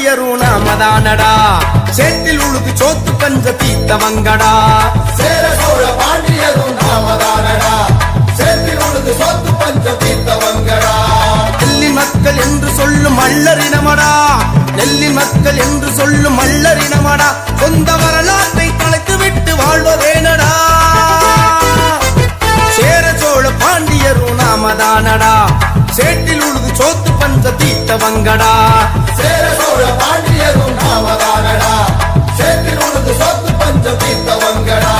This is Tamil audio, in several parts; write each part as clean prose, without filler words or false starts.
பாண்டியரும் நாமதானடா சேற்றில் உழுது சோத்து பஞ்ச தீத்தவங்கடா சேர சோழ பாண்டியரும் நாமதானடா சேற்றில் உழுது சோத்து பஞ்ச தீத்தவங்கடா நெல்லின் மக்கள் என்று சொல்லும் மல்லரினமடா நெல்லின் மக்கள் என்று சொல்லும் மல்லரினமடா சொந்த வரலாற்றை கலைத்து விட்டு வாழ்வதேனடா சேர சோழ பாண்டியரும் நாமதானடா சேற்றில் உழுது சோத்து பஞ்ச தீத்தவங்கடா சேர சோழ பாண்டியரும் நாமதானடா சேற்றில் உழுது சோத்து பஞ்ச தீத்தவங்கடா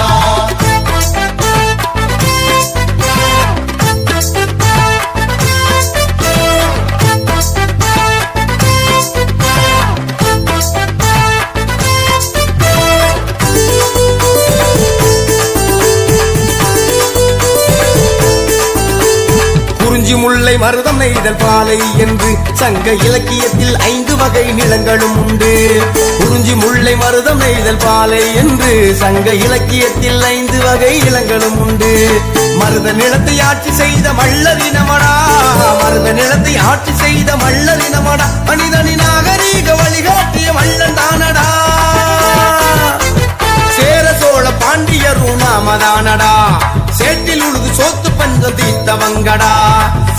குறிஞ்சி முல்லை மருதம் நெய்தல் பாலை என்று சங்க இலக்கியத்தில் 5 வகை நிலங்களும் உண்டு குறிஞ்சி முல்லை மருதம் நெய்தல் பாலை என்று சங்க இலக்கியத்தில் 5 வகை நிலங்களும் உண்டு மருத நிலத்தை ஆட்சி செய்த மல்லரினமடா மருத நிலத்தை ஆட்சி செய்த மல்லரினமடா மனிதனின் நாகரீக வழிகாட்டிய மல்லன் தானடா சேர சோழ பாண்டியரும் நாமதானடா சேற்றில் உழுது சோத்து பஞ்சம் தீத்தவங்கடா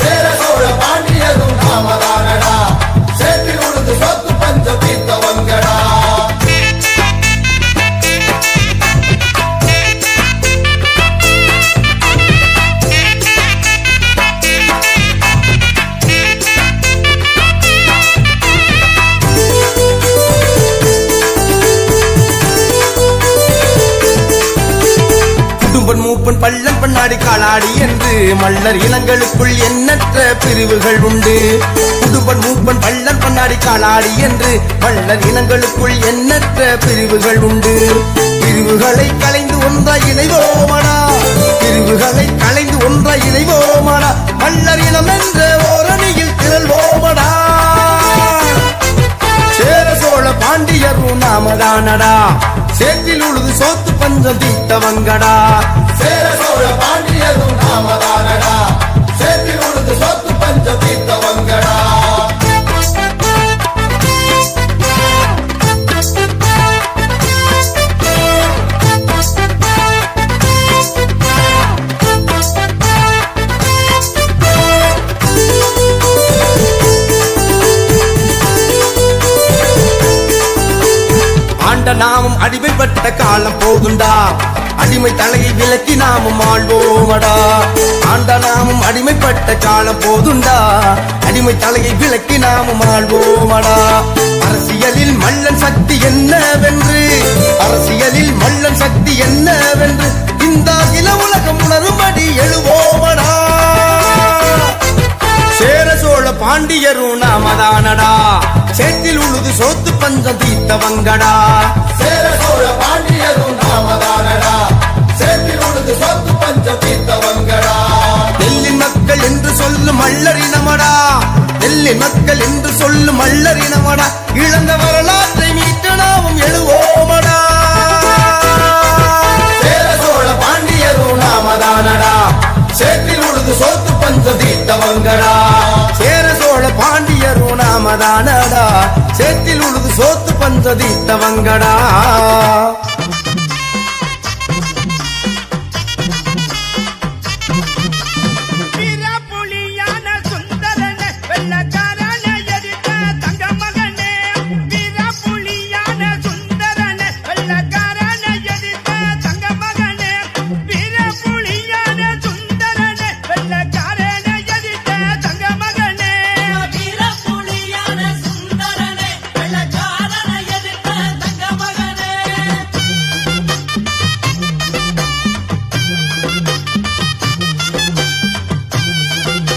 சேர சோழ பாண்டியரும் நாமதானடா சேற்றில் உழுது சோத்து பஞ்ச தீத்தவங்கடா மூப்பன் பள்ளன் பண்ணாடி காலாடி என்று மல்லர் இனங்களுக்குள் எண்ணற்ற பிரிவுகள் உண்டு குடும்பன் மூப்பன் பள்ளன் பண்ணாடி காலாடி என்று மல்லர் இனங்களுக்குள் எண்ணற்ற பிரிவுகள் உண்டு பிரிவுகளை கலைந்து ஒன்றாய் இணைவோமடா பிரிவுகளை கலைந்து ஒன்றாய் இணைவோமடா மல்லர் இனம் என்ற ஓரணியில் திரள்வோமடா சேர சோழ பாண்டியரும் நாமதானடா சேற்றில் உழுது சோத்து பஞ்சம் தீத்தவங்கடா சேர சோழ பாண்டியரும் நாமதானடா சேற்றில் உழுது சோத்து பஞ்ச தீத்தவங்கடா நாமும் அடிமைப்பட்ட காலம் போதுண்டா அடிமை தலையை விலக்கி நாமும் ஆழ்வோமடா ஆண்ட நாமும் அடிமைப்பட்ட காலம் போதுண்டா அடிமை தலையை விலக்கி நாமும் ஆழ்வோமடா அரசியலில் மல்லன் சக்தி என்னவென்று அரசியலில் மல்லன் சக்தி என்னவென்று இந்த அகில உலகம் உணரும்படி எழுவோமடா சேர சோழ பாண்டியரும் நாமதானடா சேற்றில் உழுது சோத்து பஞ்சம் தீத்தவங்கடா சேர சோழ பாண்டியரும் நாமதானடா சேற்றில் உழுது சோத்து பஞ்ச தீத்தவங்கடா நெல்லின் மக்கள் என்று சொல்லும் மல்லரினமடா நெல்லின் மக்கள் என்று சொல்லும் மல்லரினமடா இழந்த வரலாற்றை மீட்டு நாமும் எழுவோமடா சேர சோழ பாண்டியரும் நாமதானடா சேற்றில் உழுது சோத்து பஞ்ச தீத்தவங்கடா சேர சோழ பாண்டியரும் நாமதானடா சேற்றில் உழுது சோத்து பஞ்ச தீத்தவங்கடா